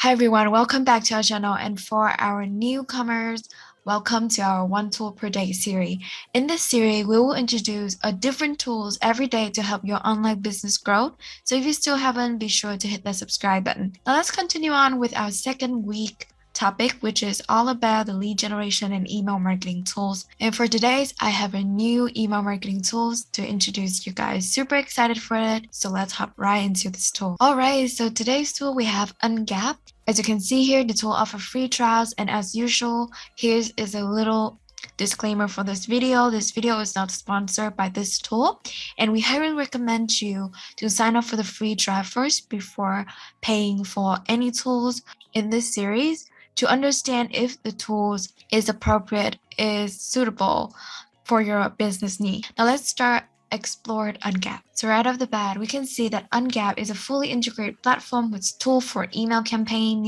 Hi everyone, welcome back to our channel, and for our newcomers, welcome to our One Tool Per Day series. In this series, we will introduce a different tools every day to help your online business grow. So if you still haven't, be sure to hit the subscribe button. Now let's continue on with our second week topic, which is all about the lead generation and email marketing tools. And for today's, I have a new email marketing tools to introduce you guys. Super excited for it. So let's hop right into this tool. All right, so today's tool, we have Ungap. As you can see here, the tool offers free trials, and as usual, here is a little disclaimer for this video. This video is not sponsored by this tool, and we highly recommend you to sign up for the free trial first before paying for any tools in this series to understand if the tools is appropriate, is suitable for your business need. Now let's start explored Ungap. So right off the bat, we can see that Ungap is a fully integrated platform with tools for email campaign,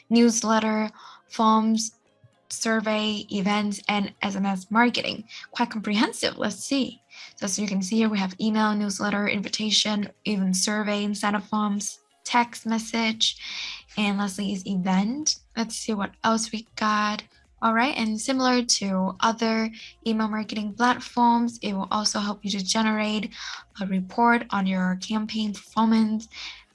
newsletter, forms, survey, events, and SMS marketing. Quite comprehensive. Let's see. So as you can see here, we have email, newsletter, invitation, even survey and sign-up forms, text message, and lastly is event. Let's see what else we got. All right, and similar to other email marketing platforms, it will also help you to generate a report on your campaign performance.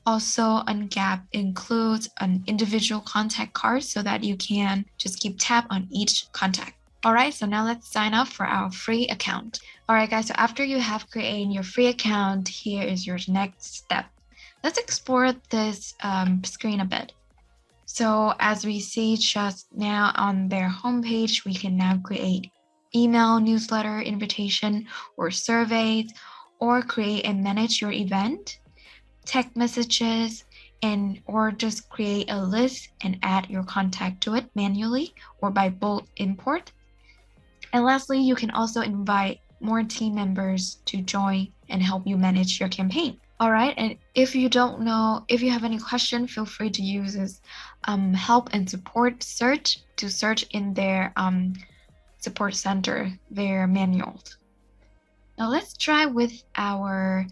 Also, Ungap includes an individual contact card so that you can just keep tab on each contact. All right, so now let's sign up for our free account. All right, guys, so after you have created your free account, here is your next step. Let's explore this screen a bit. So as we see just now on their homepage, we can now create email, newsletter, invitation, or surveys, or create and manage your event, text messages, or just create a list and add your contact to it manually or by bulk import. And lastly, you can also invite more team members to join and help you manage your campaign. All right, and if you don't know, if you have any question, feel free to use this help and support search to search in their support center, their manuals. Now let's try with our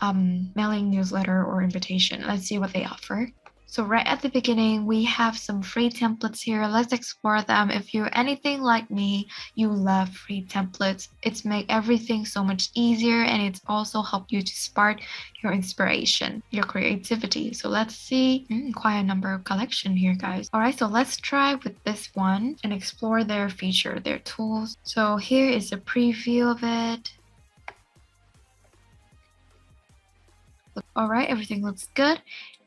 mailing newsletter or invitation. Let's see what they offer. So right at the beginning, we have some free templates here. Let's explore them. If you're anything like me, you love free templates. It's make everything so much easier, and it's also help you to spark your inspiration, your creativity. So let's see, quite a number of collection here, guys. All right, so let's try with this one and explore their feature, their tools. So here is a preview of it. All right, everything looks good.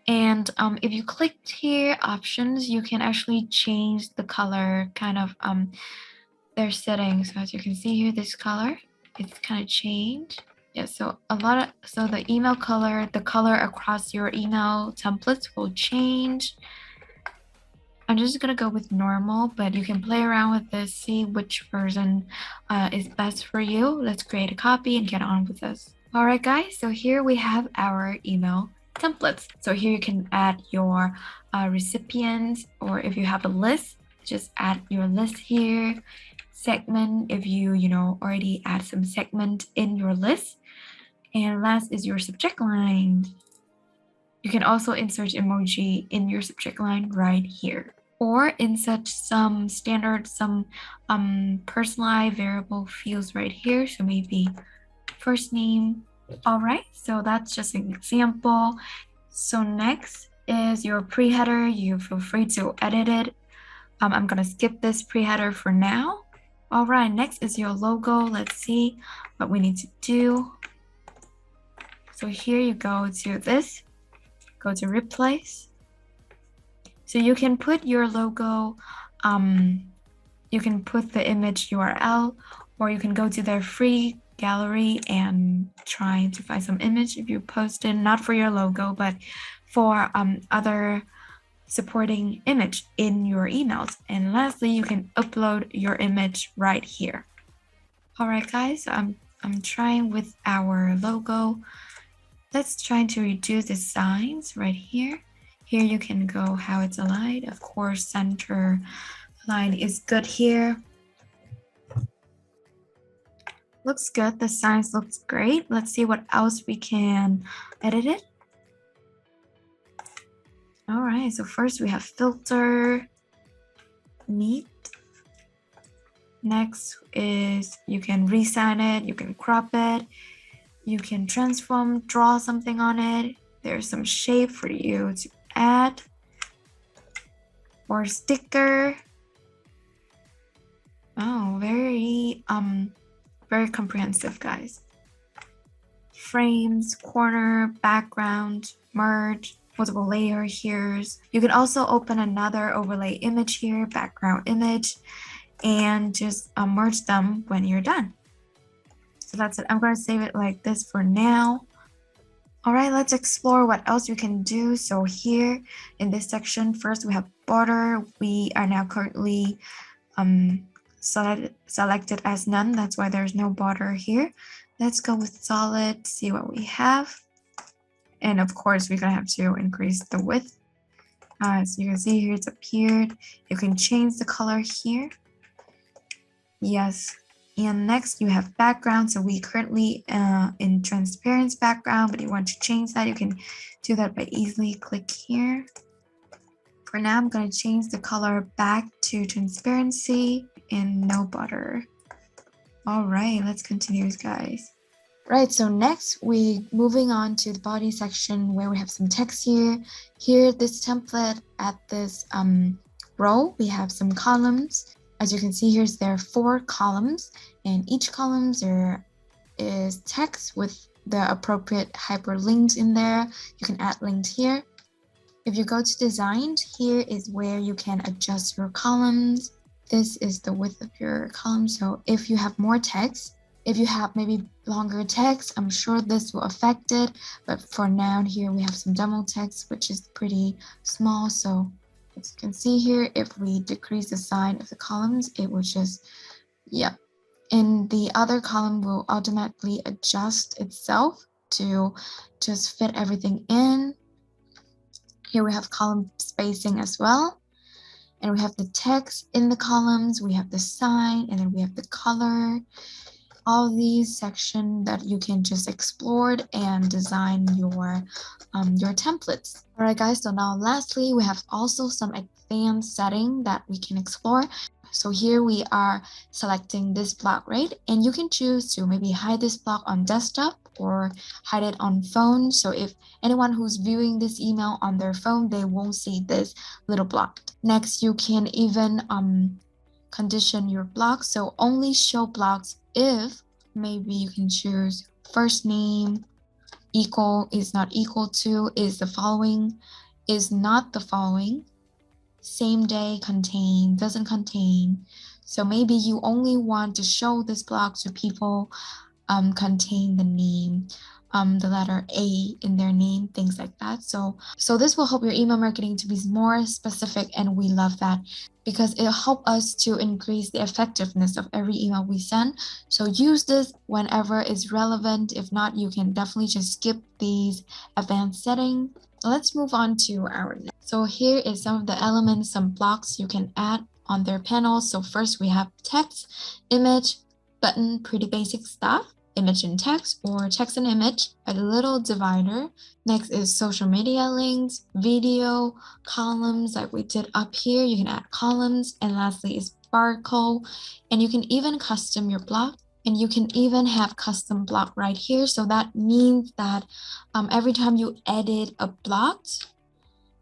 And if you clicked here, options, you can actually change the color, kind of their settings. So as you can see here, this color, it's kind of changed. Yeah, so the email color, the color across your email templates will change. I'm just gonna go with normal, but you can play around with this, see which version is best for you. Let's create a copy and get on with this. All right, guys, so here we have our email templates. So here you can add your recipients, or if you have a list, just add your list here. Segment, if you already add some segment in your list. And last is your subject line. You can also insert emoji in your subject line right here, or insert some standard, some personalized variable fields right here. So maybe first name. All right, so that's just an example. So next is your pre-header. You feel free to edit it. I'm gonna skip this pre-header for now. All right, next is your logo. Let's see what we need to do. So here you go to this, go to replace. So you can put your logo, you can put the image URL, or you can go to their free gallery and try to find some image if you post it, not for your logo, but for other supporting image in your emails. And lastly, you can upload your image right here. All right, guys, I'm trying with our logo. Let's try to reduce the signs right here. Here you can go how it's aligned. Of course, center line is good here. Looks good. The size looks great. Let's see what else we can edit it. All right, so first we have filter, neat. Next is you can resign it, you can crop it, you can transform, draw something on it. There's some shape for you to add, or sticker. Oh, very comprehensive, guys. Frames, corner, background, merge, multiple layer here. You can also open another overlay image here, background image, and just merge them when you're done. So that's it. I'm going to save it like this for now. All right, let's explore what else we can do. So here in this section, first we have border. We are now currently selected as none. That's why there's no border here. Let's go with solid, see what we have. And of course, we're going to have to increase the width. So you can see here it's appeared. You can change the color here. Yes. And next you have background. So we currently in transparent background, but you want to change that, you can do that by easily click here. For now, I'm going to change the color back to transparency and no border. All right, let's continue, guys. Right, so next we moving on to the body section where we have some text here. Here, this template at this row, we have some columns. As you can see here, there are 4 columns, and each column is text with the appropriate hyperlinks in there. You can add links here. If you go to design, here is where you can adjust your columns. This is the width of your column. So if you have more text, if you have maybe longer text, I'm sure this will affect it. But for now, here we have some demo text, which is pretty small. So as you can see here, if we decrease the size of the columns, it will just, and the other column will automatically adjust itself to just fit everything in. Here we have column spacing as well. And we have the text in the columns, we have the sign, and then we have the color. All these sections that you can just explore and design your templates. All right, guys, so now lastly, we have also some advanced setting that we can explore. So here we are selecting this block, right? And you can choose to maybe hide this block on desktop or hide it on phone. So if anyone who's viewing this email on their phone, they won't see this little block. Next, you can even condition your blocks. So only show blocks if maybe you can choose first name equal, is not equal to, is the following, is not the following, same day, contain, doesn't contain. So maybe you only want to show this block to people contain the name, the letter A in their name, things like that. So this will help your email marketing to be more specific, and we love that because it'll help us to increase the effectiveness of every email we send. So use this whenever it's relevant. If not, you can definitely just skip these advanced settings. Let's move on to our next. So here is some of the elements, some blocks you can add on their panels. So first we have text, image, button, pretty basic stuff, image and text, or text and image, a little divider. Next is social media links, video, columns like we did up here. You can add columns. And lastly is barcode. And you can even custom your block. And you can even have custom block right here. So that means that every time you edit a block,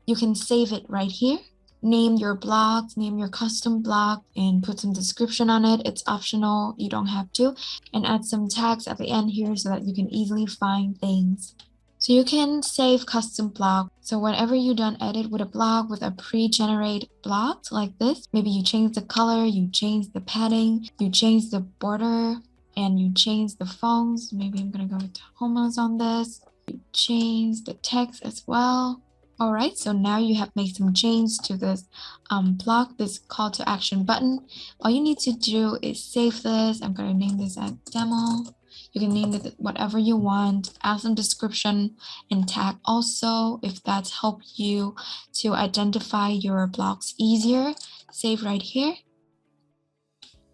you can save it right here. Name your block, name your custom block, and put some description on it. It's optional, you don't have to. And add some tags at the end here so that you can easily find things. So you can save custom block. So whenever you're done edit with a block with a pre-generated block like this, maybe you change the color, you change the padding, you change the border, and you change the fonts. Maybe I'm gonna go with homos on this. You change the text as well. All right, so now you have made some changes to this block, this call to action button. All you need to do is save this. I'm going to name this as demo. You can name it whatever you want, add some description and tag also if that's helped you to identify your blocks easier. Save right here.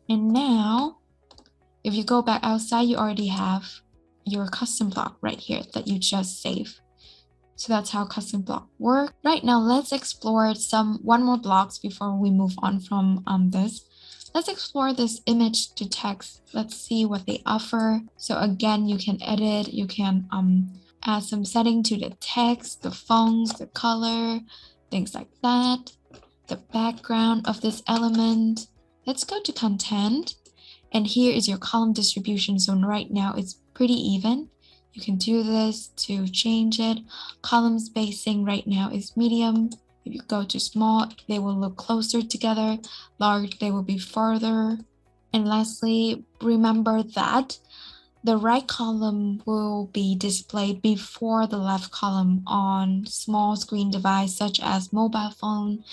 And now, if you go back outside, you already have your custom block right here that you just saved. So that's how custom block work. Right now, let's explore one more blocks before we move on from this. Let's explore this image to text. Let's see what they offer. So again, you can edit, you can add some setting to the text, the fonts, the color, things like that, the background of this element. Let's go to content. And here is your column distribution. So right now it's pretty even. You can do this to change it. Column spacing right now is medium. If you go to small, they will look closer together. Large, they will be further. And lastly, remember that the right column will be displayed before the left column on small screen device such as mobile phone.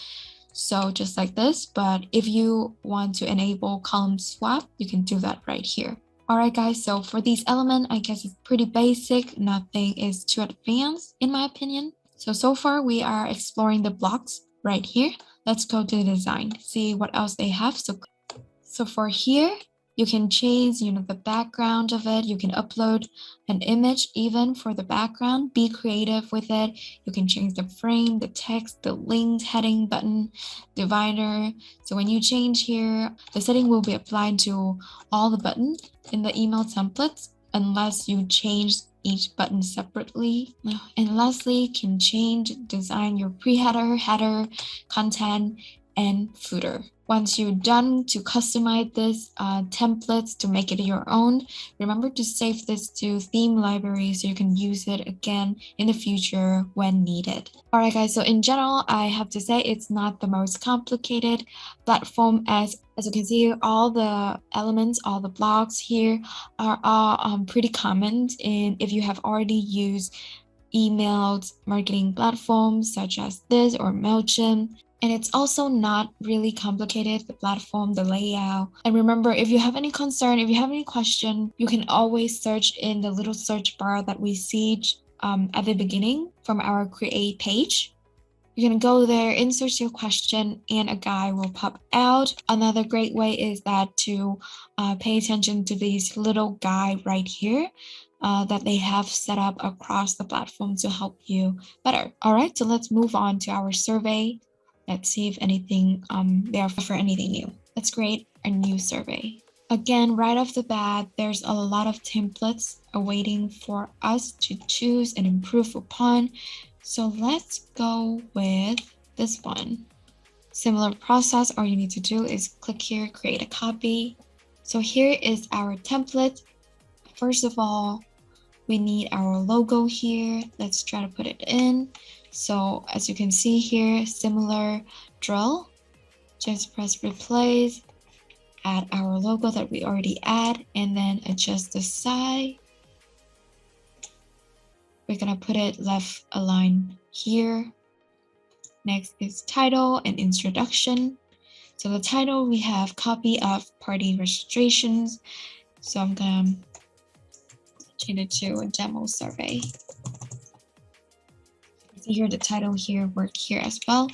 So just like this, but if you want to enable column swap, you can do that right here. All right, guys, so for these elements, I guess it's pretty basic. Nothing is too advanced, in my opinion. So far we are exploring the blocks right here. Let's go to the design, see what else they have. So for here, you can change, the background of it. You can upload an image even for the background. Be creative with it. You can change the frame, the text, the linked heading button, divider. So when you change here, the setting will be applied to all the buttons in the email templates unless you change each button separately. And lastly, can design your pre-header, header, content, and footer. Once you're done to customize this templates to make it your own, remember to save this to theme library so you can use it again in the future when needed. All right, guys, so in general, I have to say it's not the most complicated platform. As you can see, all the elements, all the blocks here are all pretty common. And if you have already used emailed marketing platforms such as this or MailChimp, and it's also not really complicated, the platform, the layout. And remember, if you have any concern, if you have any question, you can always search in the little search bar that we see at the beginning from our create page. You can go there, insert your question, and a guide will pop out. Another great way is that to pay attention to these little guide right here that they have set up across the platform to help you better. All right, so let's move on to our survey. Let's see if anything they offer anything new. Let's create a new survey. Again, right off the bat, there's a lot of templates awaiting for us to choose and improve upon. So let's go with this one. Similar process, all you need to do is click here, create a copy. So here is our template. First of all, we need our logo here. Let's try to put it in. So as you can see here, similar drill. Just press replace, add our logo that we already add, and then adjust the size. We're gonna put it left aligned here. Next is title and introduction. So the title, we have copy of party registrations. So I'm gonna change it to a demo survey. See here, the title here work here as well.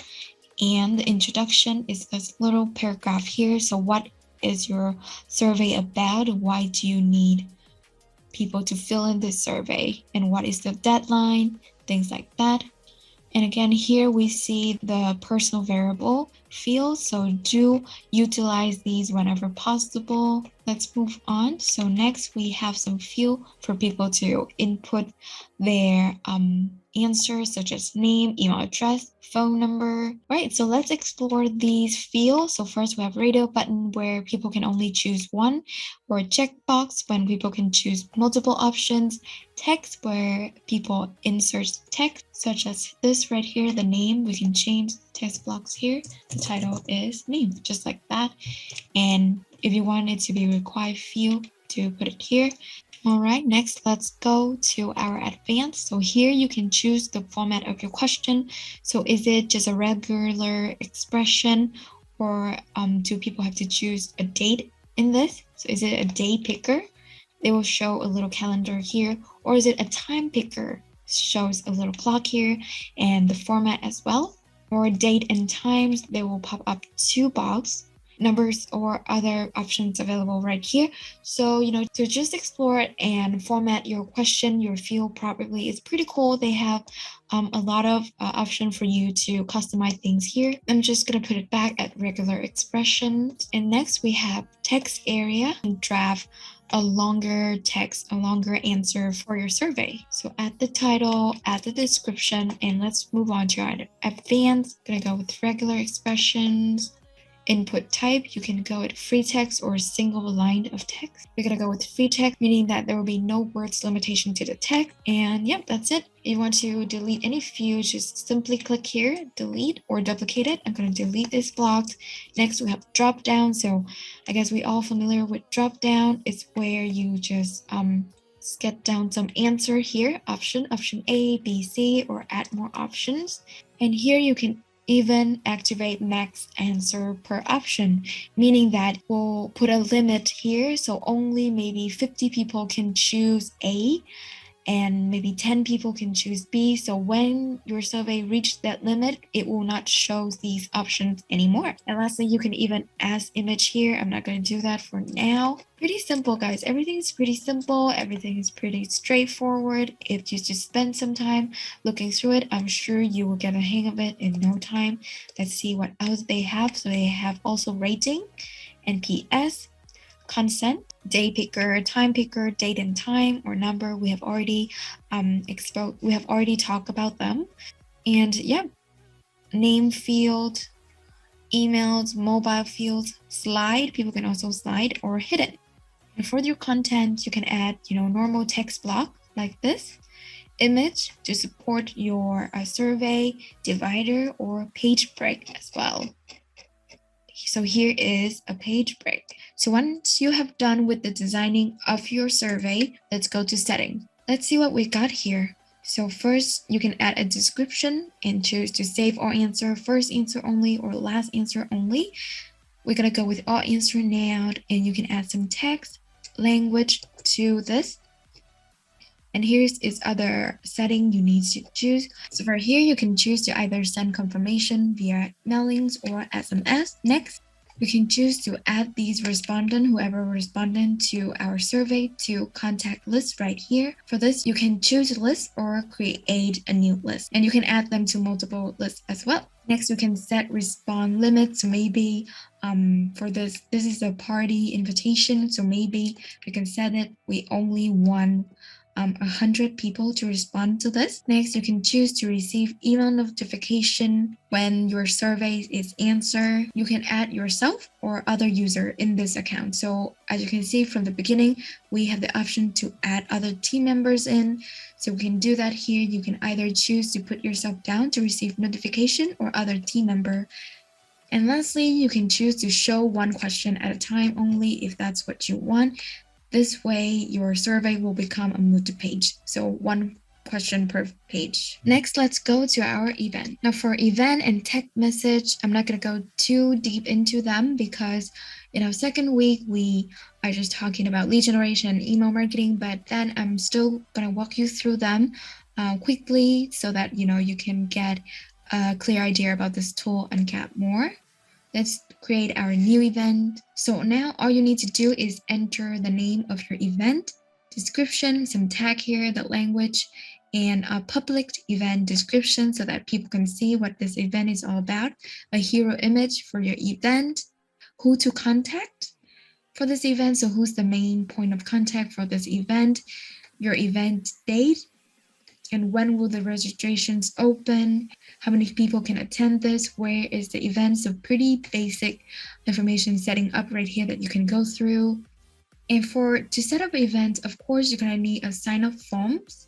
And the introduction is this little paragraph here. So what is your survey about? Why do you need people to fill in this survey? And what is the deadline? Things like that. And again, here we see the personal variable fields. So do utilize these whenever possible. Let's move on. So next we have some field for people to input their answers such as name, email address, phone number. All right, so let's explore these fields. So first we have radio button where people can only choose one, or a checkbox when people can choose multiple options, text where people insert text such as this right here, the name. We can change text blocks here. The title is name, just like that. And if you want it to be required field, to put it here. All right, next let's go to our advanced. So here you can choose the format of your question. So is it just a regular expression, or do people have to choose a date in this? So is it a day picker? They will show a little calendar here. Or is it a time picker? Shows a little clock here and the format as well. Or date and times, they will pop up two boxes. numbers or other options available right here. So, to just explore it and format your question, your field properly is pretty cool. They have a lot of option for you to customize things here. I'm just gonna put it back at regular expressions. And next we have text area and draft a longer text, a longer answer for your survey. So add the title, add the description, and let's move on to our advanced. Gonna go with regular expressions. Input type, you can go with free text or a single line of text. We're gonna go with free text, meaning that there will be no words limitation to the text. And yep, that's it. If you want to delete any field, just simply click here, delete or duplicate it. I'm gonna delete this block. Next, we have drop down. So I guess we all familiar with drop down. It's where you just get down some answer here, option A, B, C, or add more options. And here you can even activate max answer per option, meaning that we'll put a limit here. So only maybe 50 people can choose A and maybe 10 people can choose B. So when your survey reaches that limit, it will not show these options anymore. And lastly, you can even add image here. I'm not going to do that for now. Pretty simple, guys. Everything is pretty simple. Everything is pretty straightforward. If you just spend some time looking through it, I'm sure you will get a hang of it in no time. Let's see what else they have. So they have also rating, NPS, consent, day picker, time picker, date and time or number. We have already talked about them. And yeah, name field, emails, mobile fields, slide. People can also slide or hidden. And for your content, you can add, normal text block like this, image to support your survey, divider, or page break as well. So here is a page break. So once you have done with the designing of your survey, let's go to setting. Let's see what we got here. So first, you can add a description and choose to save all answer, first answer only, or last answer only. We're gonna go with all answer now, and you can add some text, language to this. And here's other setting you need to choose. So for here, you can choose to either send confirmation via mailings or SMS. Next, you can choose to add these whoever responded to our survey to contact list right here. For this, you can choose list or create a new list, and you can add them to multiple lists as well. Next, you can set respond limits. So maybe for this is a party invitation. So maybe you can set it, we only want 100 people to respond to this. Next, you can choose to receive email notification when your survey is answered. You can add yourself or other user in this account. So as you can see from the beginning, we have the option to add other team members in. So we can do that here. You can either choose to put yourself down to receive notification or other team member. And lastly, you can choose to show one question at a time only if that's what you want. This way, your survey will become a multi-page, so one question per page. Next, let's go to our event. Now for event and text message, I'm not going to go too deep into them because in our second week, we are just talking about lead generation and email marketing, but then I'm still going to walk you through them quickly so that, you can get a clear idea about this tool Ungap more. Let's create our new event. So now all you need to do is enter the name of your event, description, some tag here, the language, and a public event description so that people can see what this event is all about, a hero image for your event, who to contact for this event, so who's the main point of contact for this event, your event date, and when will the registrations open, how many people can attend this, where is the event. So pretty basic information setting up right here that you can go through. And to set up an event, of course, you're gonna need a sign-up forms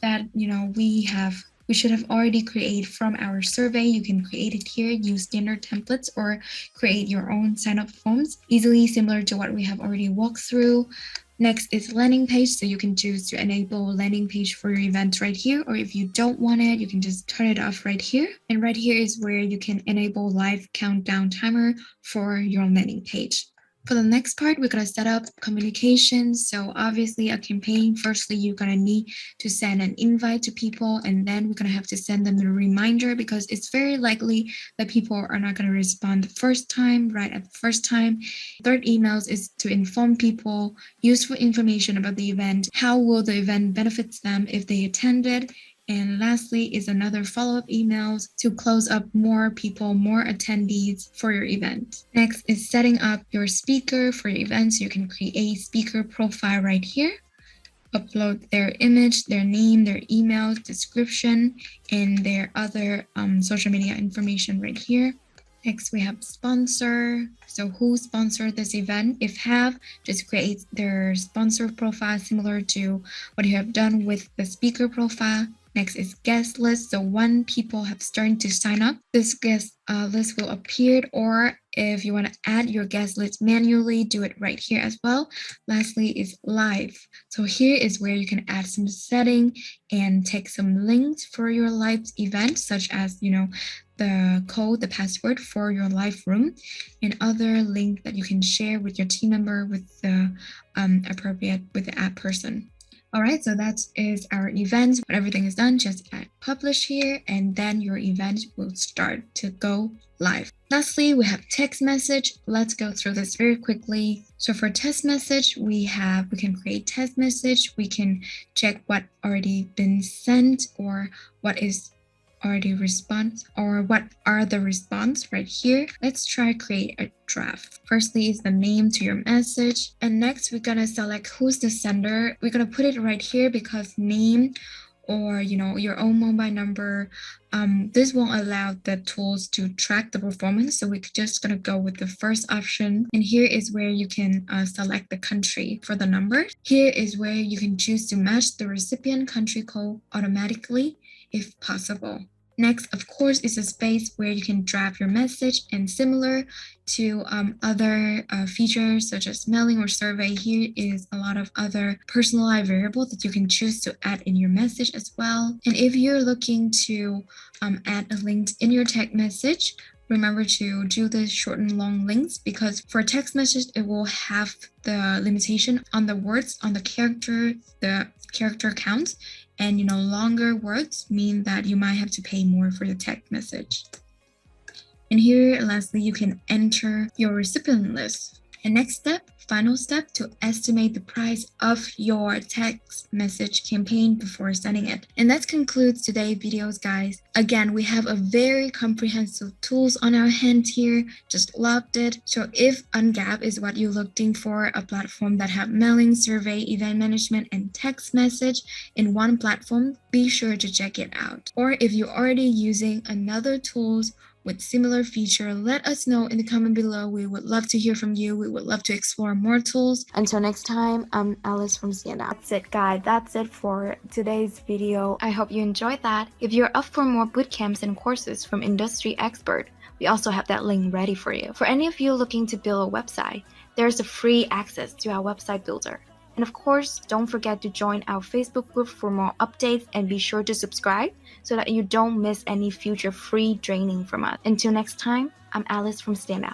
that we should have already created from our survey. You can create it here, use standard templates, or create your own sign-up forms, easily similar to what we have already walked through. Next is landing page, so you can choose to enable landing page for your event right here, or if you don't want it, you can just turn it off right here. And right here is where you can enable live countdown timer for your landing page. For the next part, we're gonna set up communications. So obviously a campaign, firstly, you're gonna need to send an invite to people, and then we're gonna have to send them a reminder because it's very likely that people are not gonna respond the first time, right at the first time. Third emails is to inform people useful information about the event. How will the event benefit them if they attended? And lastly is another follow-up emails to close up more people, more attendees for your event. Next is setting up your speaker for your event. So you can create a speaker profile right here. Upload their image, their name, their email, description, and their other social media information right here. Next, we have sponsor. So who sponsored this event? If have, just create their sponsor profile similar to what you have done with the speaker profile. Next is guest list. So when people have started to sign up, this guest list will appear, or if you want to add your guest list manually, do it right here as well. Lastly is live. So here is where you can add some setting and take some links for your live event, such as, the code, the password for your live room, and other link that you can share with your team member, with the with the app person. All right, so that is our event. When everything is done, just add publish here, and then your event will start to go live. Lastly, we have text message. Let's go through this very quickly. So for text message, we can create text message. We can check what already been sent, or what is already response, or what are the response right here. Let's try create a draft. Firstly is the name to your message, and next we're gonna select who's the sender. We're gonna put it right here because name or your own mobile number, this won't allow the tools to track the performance, so we're just gonna go with the first option. And here is where you can select the country for the number. Here is where you can choose to match the recipient country code automatically if possible. Next, of course, is a space where you can draft your message, and similar to other features such as mailing or survey, here is a lot of other personalized variables that you can choose to add in your message as well. And if you're looking to add a link in your text message, remember to do the short and long links, because for text message, it will have the limitation on the words, on the character count. And longer words mean that you might have to pay more for your text message. And here, lastly, you can enter your recipient list. And next step, final step, to estimate the price of your text message campaign before sending it. And that concludes today's videos, guys. Again, we have a very comprehensive tools on our hand here. Just loved it. So if Ungap is what you're looking for, a platform that have mailing, survey, event management, and text message in one platform, be sure to check it out. Or if you're already using another tools with similar feature, let us know in the comment below. We would love to hear from you. We would love to explore more tools. Until next time, I'm Alice from Standout. That's it, guys. That's it for today's video. I hope you enjoyed that. If you're up for more bootcamps and courses from industry expert, we also have that link ready for you. For any of you looking to build a website, there's a free access to our website builder. And of course, don't forget to join our Facebook group for more updates, and be sure to subscribe so that you don't miss any future free training from us. Until next time, I'm Alice from Standout.